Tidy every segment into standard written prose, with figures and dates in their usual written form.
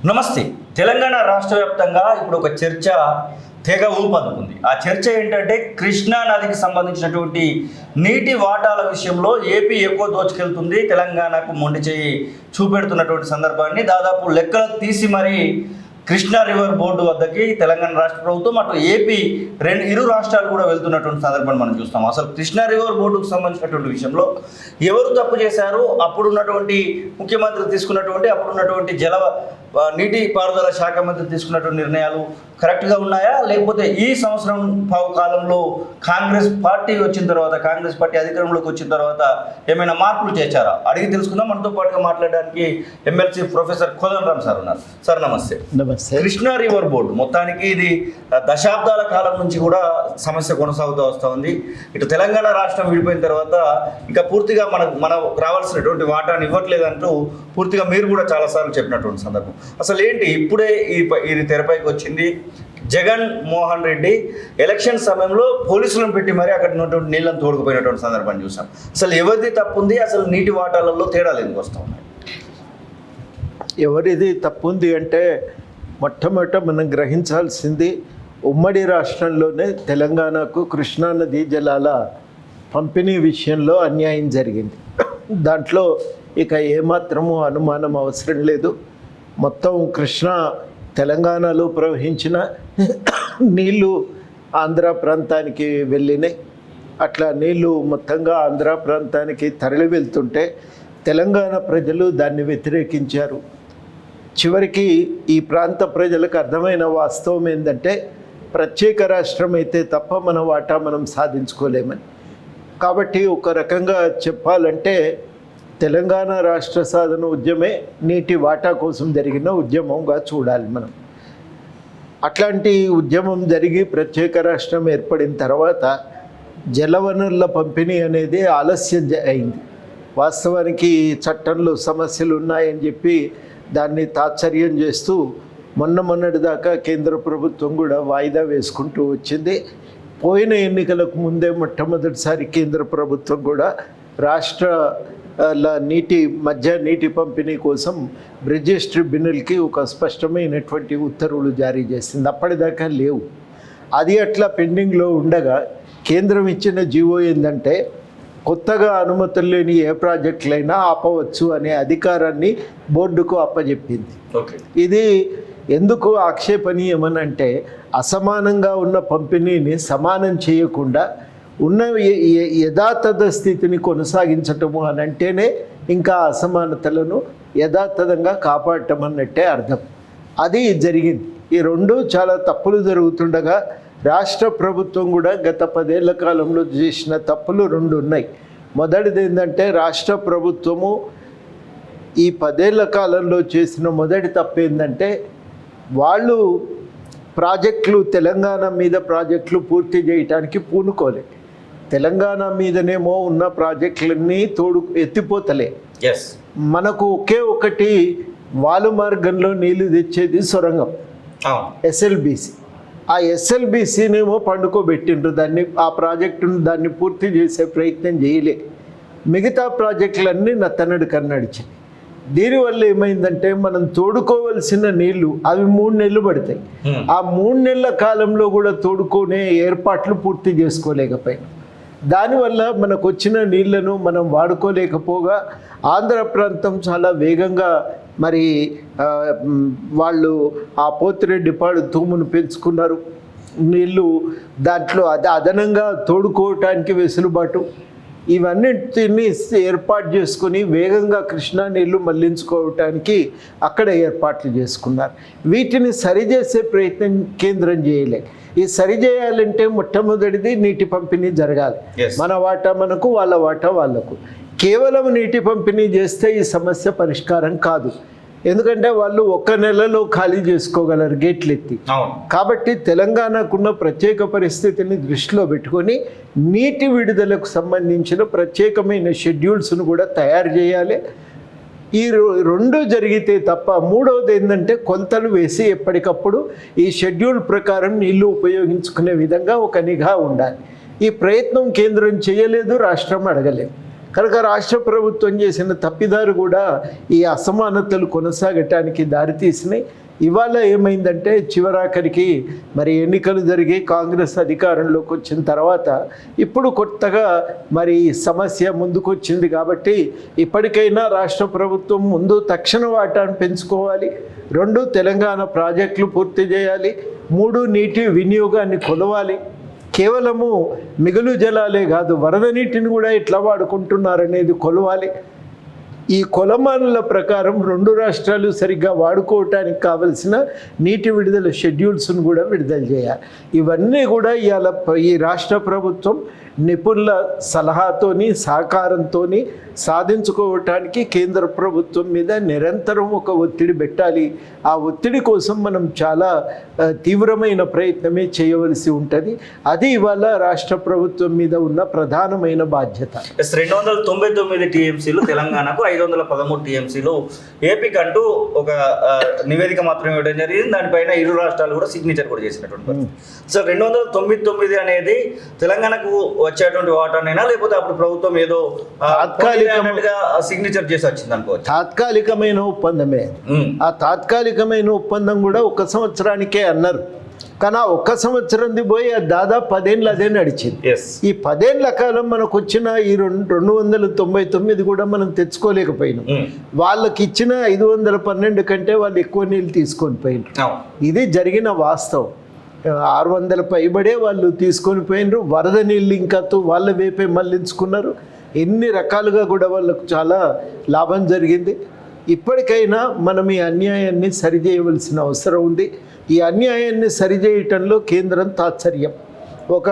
నమస్తే. తెలంగాణ రాష్ట్ర వ్యాప్తంగా ఇప్పుడు ఒక చర్చ తెగ ఊపందుకుంది. ఆ చర్చ ఏంటంటే కృష్ణా నదికి సంబంధించినటువంటి నీటి వాటాల విషయంలో ఏపీ ఎక్కువ దోచుకెళ్తుంది, తెలంగాణకు మొండి చేయి చూపెడుతున్నటువంటి సందర్భాన్ని దాదాపు లెక్కలు తీసి మరీ కృష్ణా రివర్ బోర్డు వద్దకి తెలంగాణ రాష్ట్ర ప్రభుత్వం అటు ఏపీ ఇరు రాష్ట్రాలు కూడా వెళ్తున్నటువంటి సందర్భాన్ని మనం చూస్తాం. అసలు కృష్ణా రివర్ బోర్డుకు సంబంధించినటువంటి విషయంలో ఎవరు తప్పు చేశారు, అప్పుడున్నటువంటి ముఖ్యమంత్రి తీసుకున్నటువంటి అప్పుడున్నటువంటి నీటి పారుదల శాఖ మంత్రి తీసుకున్నటువంటి నిర్ణయాలు కరెక్ట్గా ఉన్నాయా, లేకపోతే ఈ సంవత్సరం కాలంలో కాంగ్రెస్ పార్టీ వచ్చిన తర్వాత, కాంగ్రెస్ పార్టీ అధికారంలోకి వచ్చిన తర్వాత ఏమైనా మార్పులు చేశారా అడిగి తెలుసుకుందాం. మనతో పాటుగా మాట్లాడడానికి ఎమ్మెల్సీ ప్రొఫెసర్ కోదండరామ్ సార్ ఉన్నారు. సార్ నమస్తే. నమస్తే. కృష్ణా రివర్ బోర్డు మొత్తానికి ఇది దశాబ్దాల కాలం నుంచి కూడా సమస్య కొనసాగుతూ వస్తూ ఉంది. ఇటు తెలంగాణ రాష్ట్రం విడిపోయిన తర్వాత ఇంకా పూర్తిగా మనకు రావాల్సినటువంటి వాటాను ఇవ్వట్లేదంటూ పూర్తిగా మీరు కూడా చాలాసార్లు చెప్పినటువంటి సందర్భం. అసలు ఏంటి ఇప్పుడే ఇది తెరపైకి వచ్చింది. జగన్ మోహన్ రెడ్డి ఎలక్షన్ సమయంలో పోలీసులను పెట్టి మరి అక్కడ ఉన్నటువంటి నీళ్ళని తోడుకుపోయినటువంటి సందర్భాన్ని చూసాం. అసలు ఎవరిది తప్పు ఉంది, అసలు నీటి వాటాలలో తేడాలు ఎందుకు వస్తూ ఉన్నాయి? ఎవరిది తప్పు ఉంది అంటే మొట్టమొదట మనం గ్రహించాల్సింది ఉమ్మడి రాష్ట్రంలోనే తెలంగాణకు కృష్ణానదీ జలాల పంపిణీ విషయంలో అన్యాయం జరిగింది. దాంట్లో ఇక ఏమాత్రము అనుమానం అవసరం లేదు. మొత్తం కృష్ణా తెలంగాణలో ప్రవహించిన నీళ్లు ఆంధ్ర ప్రాంతానికి వెళ్ళినాయి. అట్లా నీళ్లు మొత్తంగా ఆంధ్ర ప్రాంతానికి తరలి వెళ్తుంటే తెలంగాణ ప్రజలు దాన్ని వ్యతిరేకించారు. చివరికి ఈ ప్రాంత ప్రజలకు అర్థమైన వాస్తవం ఏంటంటే ప్రత్యేక రాష్ట్రం అయితే తప్ప మన వాటా మనం సాధించుకోలేమని. కాబట్టి ఒక రకంగా చెప్పాలంటే తెలంగాణ రాష్ట్ర సాధన ఉద్యమే నీటి వాటా కోసం జరిగిన ఉద్యమంగా చూడాలి మనం. అట్లాంటి ఉద్యమం జరిగి ప్రత్యేక రాష్ట్రం ఏర్పడిన తర్వాత జలవనరుల పంపిణీ అనేది ఆలస్యం అయింది. వాస్తవానికి చట్టంలో సమస్యలు ఉన్నాయని చెప్పి దాన్ని తాత్సర్యం చేస్తూ మొన్నటి దాకా కేంద్ర ప్రభుత్వం కూడా వాయిదా వేసుకుంటూ వచ్చింది. పోయిన ఎన్నికలకు ముందే మొట్టమొదటిసారి కేంద్ర ప్రభుత్వం కూడా రాష్ట్ర నీటి పంపిణీ కోసం బ్రిజేష్ ట్రిబ్యునల్కి ఒక స్పష్టమైనటువంటి ఉత్తర్వులు జారీ చేసింది. అప్పటిదాకా లేవు. అది అట్లా పెండింగ్లో ఉండగా కేంద్రం ఇచ్చిన జీవో ఏంటంటే కొత్తగా అనుమతులు లేని ఏ ప్రాజెక్టులైనా ఆపవచ్చు అనే అధికారాన్ని బోర్డుకు అప్పచెప్పింది. ఇది ఎందుకు ఆక్షేపణీయమనంటే అసమానంగా ఉన్న పంపిణీని సమానం చేయకుండా ఉన్న యథాతథ స్థితిని కొనసాగించటము అని అంటేనే ఇంకా అసమానతలను యథాతథంగా కాపాడటం అన్నట్టే అర్థం. అది జరిగింది. ఈ రెండు చాలా తప్పులు జరుగుతుండగా రాష్ట్ర ప్రభుత్వం కూడా గత 10 ఏళ్ల కాలంలో చేసిన తప్పులు 2 ఉన్నాయి. మొదటిది ఏంటంటే రాష్ట్ర ప్రభుత్వము ఈ 10 ఏళ్ల కాలంలో చేసిన మొదటి తప్పు ఏంటంటే వాళ్ళు ప్రాజెక్టులు తెలంగాణ మీద ప్రాజెక్టులు పూర్తి చేయటానికి పూనుకోలే. తెలంగాణ మీదనేమో ఉన్న ప్రాజెక్టులన్నీ ఎత్తిపోతలే. మనకు ఒకే ఒకటి వాలు మార్గంలో నీళ్లు తెచ్చేది సొరంగం ఎస్ఎల్బిసి. ఆ ఎస్ఎల్బిసినేమో పండుకోబెట్టిండ్రు. ఆ ప్రాజెక్టును దాన్ని పూర్తి చేసే ప్రయత్నం చేయలే. మిగతా ప్రాజెక్టులన్నీ నత్తనడు కన్నడిచాయి. దీనివల్ల ఏమైందంటే మనం తోడుకోవలసిన నీళ్లు అవి 3 నెలలు పడతాయి. ఆ 3 నెలల కాలంలో కూడా తోడుకునే ఏర్పాట్లు పూర్తి చేసుకోలేకపోయినాం. దానివల్ల మనకు వచ్చిన నీళ్లను మనం వాడుకోలేకపోగా ఆంధ్ర ప్రాంతం చాలా వేగంగా మరి వాళ్ళు ఆ పోతిరెడ్డిపాడు తూమును పెంచుకున్నారు. నీళ్ళు దాంట్లో అదనంగా తోడుకోవటానికి వెసులుబాటు ఇవన్నిటిని ఏర్పాటు చేసుకుని వేగంగా కృష్ణా నీళ్లు మళ్లించుకోవటానికి అక్కడ ఏర్పాట్లు చేసుకున్నారు. వీటిని సరిచేసే ప్రయత్నం కేంద్రం చేయలే. ఈ సరిచేయాలంటే మొట్టమొదటిది నీటి పంపిణీ జరగాలి. మన వాటా మనకు, వాళ్ళ వాటా వాళ్ళకు. కేవలం నీటి పంపిణీ చేస్తే ఈ సమస్య పరిష్కారం కాదు. ఎందుకంటే వాళ్ళు 1 నెలలో ఖాళీ చేసుకోగలరు గేట్లు ఎత్తి. కాబట్టి తెలంగాణకున్న ప్రత్యేక పరిస్థితిని దృష్టిలో పెట్టుకొని నీటి విడుదలకు సంబంధించిన ప్రత్యేకమైన షెడ్యూల్స్ను కూడా తయారు చేయాలి. ఈ 2 జరిగితే తప్ప మూడవది ఏంటంటే కొలతలు వేసి ఎప్పటికప్పుడు ఈ షెడ్యూల్ ప్రకారం నీళ్లు ఉపయోగించుకునే విధంగా ఒక నిఘా ఉండాలి. ఈ ప్రయత్నం కేంద్రం చేయలేదు, రాష్ట్రం అడగలేదు. కనుక రాష్ట్ర ప్రభుత్వం చేసిన తప్పిదారు కూడా ఈ అసమానతలు కొనసాగటానికి దారితీసినాయి. ఇవాళ ఏమైందంటే చివరాఖరికి మరి ఎన్నికలు జరిగి కాంగ్రెస్ అధికారంలోకి వచ్చిన తర్వాత ఇప్పుడు కొత్తగా మరి సమస్య ముందుకొచ్చింది కాబట్టి ఇప్పటికైనా రాష్ట్ర ప్రభుత్వం ముందు తక్షణ వాటాను పెంచుకోవాలి, 2 తెలంగాణ ప్రాజెక్టులు పూర్తి చేయాలి, 3 నీటి వినియోగాన్ని కొలవాలి. కేవలము మిగులు జలాలే కాదు వరద నీటిని కూడా ఎట్లా వాడుకుంటున్నారనేది కొలవాలి. ఈ కొలమానుల ప్రకారం 2 రాష్ట్రాలు సరిగ్గా వాడుకోవటానికి కావలసిన నీటి విడుదల షెడ్యూల్స్ను కూడా విడుదల చేయాలి. ఇవన్నీ కూడా ఇవాళ ఈ రాష్ట్ర ప్రభుత్వం నిపుణుల సలహాతోని సహకారంతోని సాధించుకోవటానికి కేంద్ర ప్రభుత్వం మీద నిరంతరం ఒక ఒత్తిడి పెట్టాలి. ఆ ఒత్తిడి కోసం మనం చాలా తీవ్రమైన ప్రయత్నమే చేయవలసి ఉంటుంది. అది ఇవాళ రాష్ట్ర ప్రభుత్వం మీద ఉన్న ప్రధానమైన బాధ్యత. 299 టీఎంసీలు తెలంగాణకు, 513 టీఎంసీలు ఏపీకి అంటూ ఒక నివేదిక మాత్రమే ఇవ్వడం జరిగింది. దానిపైన 2 రాష్ట్రాలు కూడా సిగ్నేచర్ కూడా చేసినటువంటి సో 299 అనేది తెలంగాణకు వచ్చేటువంటి వాటానైనా లేకపోతే అప్పుడు ప్రభుత్వం ఏదో సిగ్నేచర్ చేసి వచ్చింది అనుకోవచ్చు. తాత్కాలికమైన ఒప్పందమే. ఆ తాత్కాలికమైన ఒప్పందం కూడా 1 సంవత్సరానికే అన్నారు, కానీ ఆ 1 సంవత్సరంది పోయి దాదాపు 10 ఏళ్ళు అదే నడిచింది. ఈ 10 ఏళ్ల కాలం మనకు వచ్చిన ఈ 299 కూడా మనం తెచ్చుకోలేకపోయినాం. వాళ్ళకి ఇచ్చిన 512 కంటే వాళ్ళు ఎక్కువ నీళ్ళు తీసుకొని పోయినారు. ఇది జరిగిన వాస్తవం. 600 పైబడే వాళ్ళు తీసుకొని పోయినారు. వరద నీళ్ళు ఇంకా వాళ్ళ వైపే మళ్ళించుకున్నారు. ఎన్ని రకాలుగా కూడా వాళ్ళకు చాలా లాభం జరిగింది. ఇప్పటికైనా మనం ఈ అన్యాయాన్ని సరిచేయవలసిన అవసరం ఉంది. ఈ అన్యాయాన్ని సరిచేయటంలో కేంద్రం తాత్పర్యం ఒక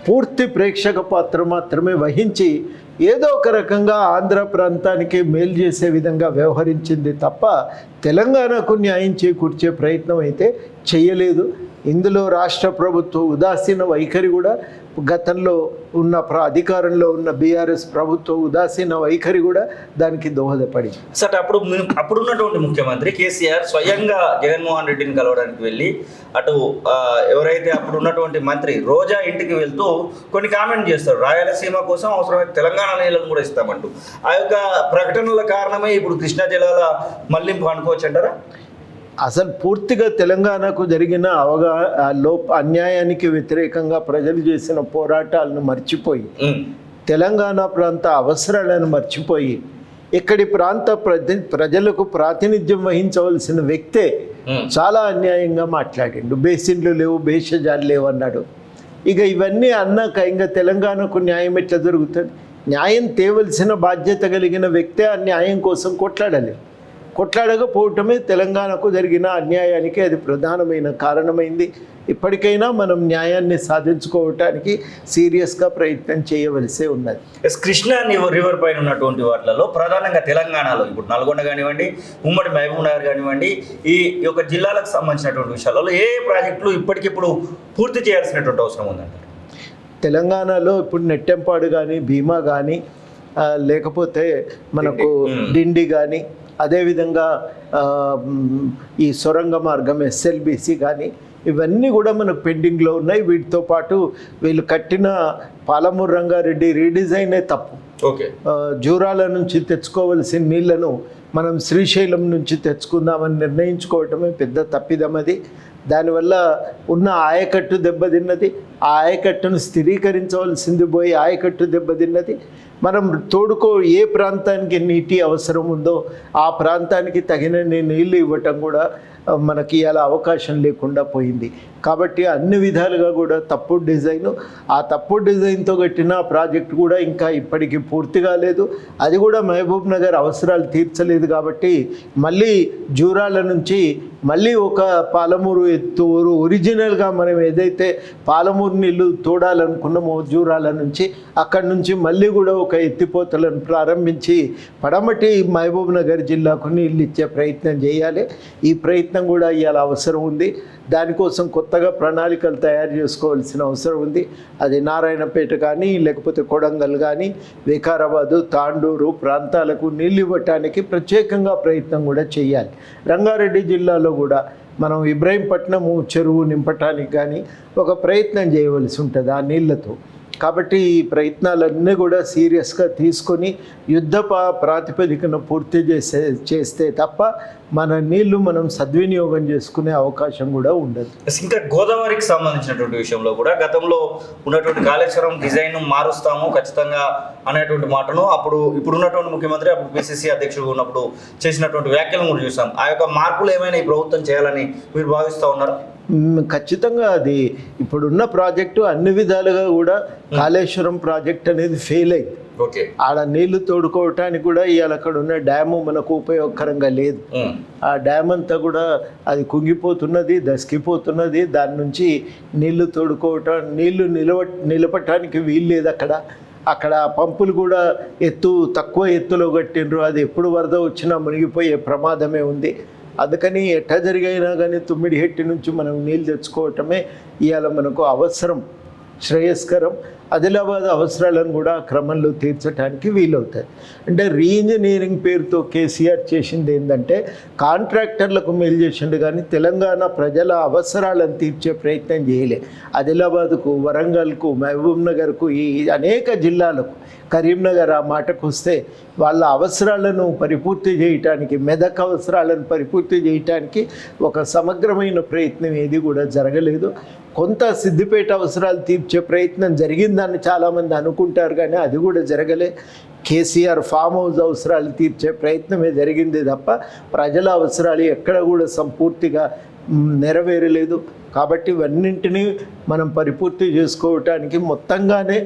పూర్తి ప్రేక్షక పాత్ర మాత్రమే వహించి ఏదో ఒక రకంగా ఆంధ్ర ప్రాంతానికి మేలు చేసే విధంగా వ్యవహరించింది తప్ప తెలంగాణకు న్యాయం చేకూర్చే ప్రయత్నం అయితే చేయలేదు. ఇందులో రాష్ట్ర ప్రభుత్వ ఉదాసీన వైఖరి కూడా, గతంలో ఉన్న అధికారంలో ఉన్న బీఆర్ఎస్ ప్రభుత్వ ఉదాసీన వైఖరి కూడా దానికి దోహదపడింది. సార్ అప్పుడున్నటువంటి ముఖ్యమంత్రి కేసీఆర్ స్వయంగా జగన్మోహన్ రెడ్డిని కలవడానికి వెళ్ళి అటు ఎవరైతే అప్పుడు ఉన్నటువంటి మంత్రి రోజా ఇంటికి వెళ్తూ కొన్ని కామెంట్ చేస్తారు, రాయలసీమ కోసం అవసరమైతే తెలంగాణ నీళ్ళను కూడా ఇస్తామంటూ. ఆ యొక్క ప్రకటనల కారణమే ఇప్పుడు కృష్ణా జిల్లాల మళ్లింపు అనుకోవచ్చు అంటారా? అసలు పూర్తిగా తెలంగాణకు జరిగిన అన్యాయానికి వ్యతిరేకంగా ప్రజలు చేసిన పోరాటాలను మర్చిపోయి, తెలంగాణ ప్రాంత అవసరాలను మర్చిపోయి, ఇక్కడి ప్రాంత ప్రజలకు ప్రాతినిధ్యం వహించవలసిన వ్యక్తే చాలా అన్యాయంగా మాట్లాడిండు. బేసిన్లు లేవు, భేషజాలు లేవు అన్నాడు. ఇక ఇవన్నీ అన్నాక ఇంకా తెలంగాణకు న్యాయం ఎట్లా జరుగుతుంది? న్యాయం తేవలసిన బాధ్యత కలిగిన వ్యక్తే ఆ న్యాయం కోసం కొట్లాడాలి. కొట్లాడకపోవటమే తెలంగాణకు జరిగిన అన్యాయానికి అది ప్రధానమైన కారణమైంది. ఇప్పటికైనా మనం న్యాయాన్ని సాధించుకోవటానికి సీరియస్గా ప్రయత్నం చేయవలసే ఉన్నది. కృష్ణా రివర్ పైన ఉన్నటువంటి వాటిలలో ప్రధానంగా తెలంగాణలో ఇప్పుడు నల్గొండ కానివ్వండి, ఉమ్మడి మహబూబ్ నగర్ కానివ్వండి, ఈ యొక్క జిల్లాలకు సంబంధించినటువంటి విషయాలలో ఏ ప్రాజెక్టులు ఇప్పటికిప్పుడు పూర్తి చేయాల్సినటువంటి అవసరం ఉందంటారు? తెలంగాణలో ఇప్పుడు నెట్టెంపాడు కానీ, భీమా కానీ, లేకపోతే మనకు డిండి కానీ, అదేవిధంగా ఈ సొరంగ మార్గం ఎస్ఎల్బిసి కానీ, ఇవన్నీ కూడా మనకు పెండింగ్లో ఉన్నాయి. వీటితో పాటు వీళ్ళు కట్టిన పాలమూరు రంగారెడ్డి రీడిజైనే తప్పు. జూరాల నుంచి తెచ్చుకోవలసిన నీళ్లను మనం శ్రీశైలం నుంచి తెచ్చుకుందామని నిర్ణయించుకోవటమే పెద్ద తప్పిదమది. దానివల్ల ఉన్న ఆయకట్టు దెబ్బతిన్నది. ఆ ఆయకట్టును స్థిరీకరించవలసింది పోయి ఆయకట్టు దెబ్బతిన్నది. మనం ఏ ప్రాంతానికి నీటి అవసరం ఉందో ఆ ప్రాంతానికి తగినన్ని నీళ్ళు ఇవ్వటం కూడా మనకి ఇలా అవకాశం లేకుండా పోయింది. కాబట్టి అన్ని విధాలుగా కూడా తప్పుడు డిజైను, ఆ తప్పుడు డిజైన్తో కట్టిన ప్రాజెక్టు కూడా ఇంకా ఇప్పటికీ పూర్తి కాలేదు. అది కూడా మహబూబ్ నగర్ అవసరాలు తీర్చలేదు. కాబట్టి మళ్ళీ జూరాల నుంచి మళ్ళీ ఒక పాలమూరు ఎత్తూరు ఒరిజినల్గా మనం ఏదైతే పాలమూరు నీళ్ళు తోడాలనుకున్నామో జూరాల నుంచి, అక్కడి నుంచి మళ్ళీ కూడా ఒక ఎత్తిపోతలను ప్రారంభించి పడమటి మహబూబ్ నగర్ జిల్లాకు నీళ్ళు ఇచ్చే ప్రయత్నం చేయాలి. ఈ ప్రయత్నం కూడా ఇవాళ అవసరం ఉంది. దానికోసం కొత్తగా ప్రణాళికలు తయారు చేసుకోవాల్సిన అవసరం ఉంది. అది నారాయణపేట కానీ, లేకపోతే కొడంగల్ కానీ, వికారాబాదు, తాండూరు ప్రాంతాలకు నీళ్ళు ఇవ్వటానికి ప్రత్యేకంగా ప్రయత్నం కూడా చేయాలి. రంగారెడ్డి జిల్లాలో కూడా మనం ఇబ్రాహీంపట్నం చెరువు నింపటానికి కానీ ఒక ప్రయత్నం చేయవలసి ఉంటుంది ఆ నీళ్లతో. కాబట్టి ఈ ప్రయత్నాలన్నీ కూడా సీరియస్గా తీసుకొని యుద్ధ ప్రాతిపదికన పూర్తి చేస్తే తప్ప మన నీళ్లు మనం సద్వినియోగం చేసుకునే అవకాశం కూడా ఉండదు. ఇంకా గోదావరికి సంబంధించినటువంటి విషయంలో కూడా గతంలో ఉన్నటువంటి కాళేశ్వరం డిజైన్ మారుస్తాము ఖచ్చితంగా అనేటువంటి మాటను ఇప్పుడున్నటువంటి ముఖ్యమంత్రి అప్పుడు పిసిసి అధ్యక్షుడు ఉన్నప్పుడు చేసినటువంటి వ్యాఖ్యలను కూడా చూసాం. ఆ యొక్క మార్పులు ఏమైనా ఈ ప్రభుత్వం చేయాలని మీరు భావిస్తూ ఉన్నారు? ఖచ్చితంగా అది ఇప్పుడున్న ప్రాజెక్టు అన్ని విధాలుగా కూడా కాళేశ్వరం ప్రాజెక్ట్ అనేది ఫెయిల్ అయింది. ఓకే, ఆడ నీళ్లు తోడుకోవటానికి కూడా ఇవాళ అక్కడ ఉన్న డ్యాము మనకు ఉపయోగకరంగా లేదు. ఆ డ్యామ్ అంతా కూడా అది కుంగిపోతున్నది, దసికిపోతున్నది. దాని నుంచి నీళ్లు తోడుకోవటం, నీళ్లు నిలపటానికి వీలు లేదు. అక్కడ పంపులు కూడా తక్కువ ఎత్తులో కట్టిండ్రు. అది ఎప్పుడు వరద వచ్చినా మునిగిపోయే ప్రమాదమే ఉంది. అందుకని ఎట్ట జరిగైనా కానీ తుమ్మిడిహెట్టి నుంచి మనం నీళ్ళు తెచ్చుకోవటమే ఇవాళ మనకు అవసరం, శ్రేయస్కరం. ఆదిలాబాద్ అవసరాలను కూడా క్రమంలో తీర్చడానికి వీలవుతుంది. అంటే రీఇంజనీరింగ్ పేరుతో కేసీఆర్ చేసింది ఏంటంటే కాంట్రాక్టర్లకు మేలు చేసిండు, కానీ తెలంగాణ ప్రజల అవసరాలను తీర్చే ప్రయత్నం చేయలే. ఆదిలాబాద్కు, వరంగల్కు, మహబూబ్ నగర్కు, ఈ అనేక జిల్లాలకు, కరీంనగర్ ఆ మాటకు వస్తే వాళ్ళ అవసరాలను పరిపూర్తి చేయటానికి, మెదక్ అవసరాలను పరిపూర్తి చేయటానికి ఒక సమగ్రమైన ప్రయత్నం ఏది కూడా జరగలేదు. కొంత సిద్దిపేట అవసరాలు తీర్చే ప్రయత్నం జరిగిందని చాలామంది అనుకుంటారు, కానీ అది కూడా జరగలే. కేసీఆర్ ఫామ్ హౌస్ అవసరాలు తీర్చే ప్రయత్నమే జరిగింది తప్ప ప్రజల అవసరాలు ఎక్కడ కూడా సంపూర్తిగా నెరవేరలేదు. కాబట్టి ఇవన్నింటినీ మనం పరిపూర్తి చేసుకోవటానికి మొత్తంగానే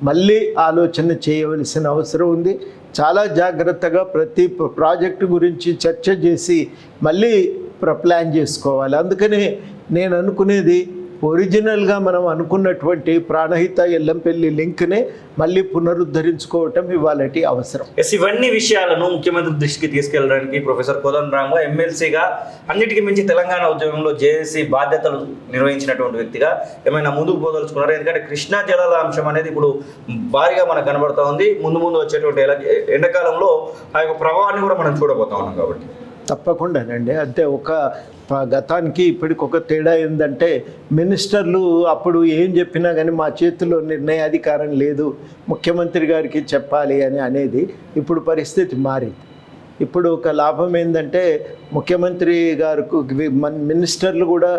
మళ్ళీ ఆలోచన చేయవలసిన అవసరం ఉంది. చాలా జాగ్రత్తగా ప్రతి ప్రాజెక్టు గురించి చర్చ చేసి మళ్ళీ ప్లాన్ చేసుకోవాలి. అందుకనే నేను అనుకునేది ఒరిజినల్గా మనం అనుకున్నటువంటి ప్రాణహిత ఎల్లంపల్లి లింక్నే మళ్ళీ పునరుద్ధరించుకోవటం ఇవాళటి అవసరం. ఇవన్నీ విషయాలను ముఖ్యమంత్రి దృష్టికి తీసుకెళ్ళడానికి ప్రొఫెసర్ కోదండరామ్ ఎమ్మెల్సీగా అన్నిటికీ మించి తెలంగాణ ఉద్యమంలో జేఏసీ బాధ్యతలు నిర్వహించినటువంటి వ్యక్తిగా ఏమైనా ముందుకు పోదలుచుకున్నారు? ఎందుకంటే కృష్ణా జలాల అంశం అనేది ఇప్పుడు భారీగా మనకు కనబడుతూ ఉంది. ముందు వచ్చేటువంటి ఎండాకాలంలో ఆ యొక్క ప్రభావాన్ని కూడా మనం చూడబోతా ఉన్నాం. కాబట్టి తప్పకుండానండి. అంటే గతానికి ఇప్పటికి ఒక తేడా ఏంటంటే మినిస్టర్లు అప్పుడు ఏం చెప్పినా కానీ మా చేతిలో నిర్ణయాధికారం లేదు, ముఖ్యమంత్రి గారికి చెప్పాలి అనేది ఇప్పుడు పరిస్థితి మారింది. ఇప్పుడు ఒక లాభం ఏంటంటే ముఖ్యమంత్రి గారికి మినిస్టర్లు కూడా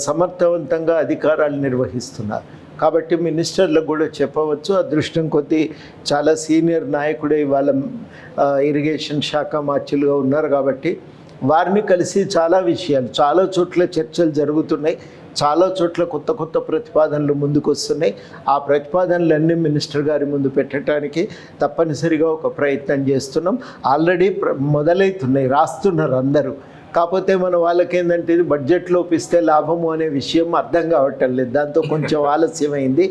సమర్థవంతంగా అధికారాలు నిర్వహిస్తున్నారు. కాబట్టి మినిస్టర్లకు కూడా చెప్పవచ్చు. అదృష్టం కొద్దీ చాలా సీనియర్ నాయకుడే వాళ్ళ ఇరిగేషన్ శాఖ మార్చులుగా ఉన్నారు. కాబట్టి వారిని కలిసి చాలా విషయాలు, చాలా చోట్ల చర్చలు జరుగుతున్నాయి. చాలా చోట్ల కొత్త ప్రతిపాదనలు ముందుకు వస్తున్నాయి. ఆ ప్రతిపాదనలన్నీ మినిస్టర్ గారి ముందు పెట్టడానికి తప్పనిసరిగా ఒక ప్రయత్నం చేస్తున్నాం. ఆల్రెడీ మొదలవుతున్నాయి, రాస్తున్నారు అందరూ. కాకపోతే మన వాళ్ళకేందంటే ఇది బడ్జెట్లో ఒప్పిస్తే లాభము అనే విషయం అర్థం కావటం లేదు. దాంతో కొంచెం ఆలస్యమైంది.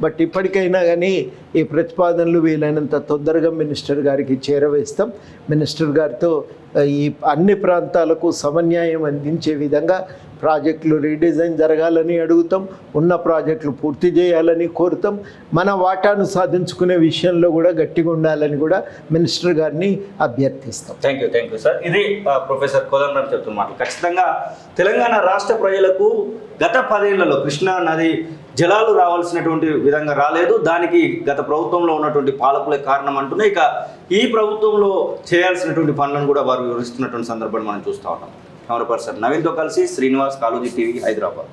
బట్ ఇప్పటికైనా కానీ ఈ ప్రతిపాదనలు వీలైనంత తొందరగా మినిస్టర్ గారికి చేరవేస్తాం. మినిస్టర్ గారితో ఈ అన్ని ప్రాంతాలకు సమన్యాయం అందించే విధంగా ప్రాజెక్టులు రీడిజైన్ జరగాలని అడుగుతాం. ఉన్న ప్రాజెక్టులు పూర్తి చేయాలని కోరుతాం. మన వాటాను సాధించుకునే విషయంలో కూడా గట్టిగా ఉండాలని కూడా మినిస్టర్ గారిని అభ్యర్థిస్తాం. Thank you sir. ఇది ప్రొఫెసర్ కోదండరామ్ చెప్తున్న మాటలు. ఖచ్చితంగా తెలంగాణ రాష్ట్ర ప్రజలకు గత 10 ఏళ్లలో కృష్ణా నది జలాలు రావాల్సినటువంటి విధంగా రాలేదు. దానికి గత ప్రభుత్వంలో ఉన్నటువంటి పాలకులే కారణం అంటున్నాయి. ఇక ఈ ప్రభుత్వంలో చేయాల్సినటువంటి పనులను కూడా వారు వివరిస్తున్నటువంటి సందర్భాన్ని మనం చూస్తూ ఉన్నాం. కెమెరా పర్సన్ నవీన్తో కలిసి శ్రీనివాస్, కాళోజీ టీవీ, హైదరాబాద్.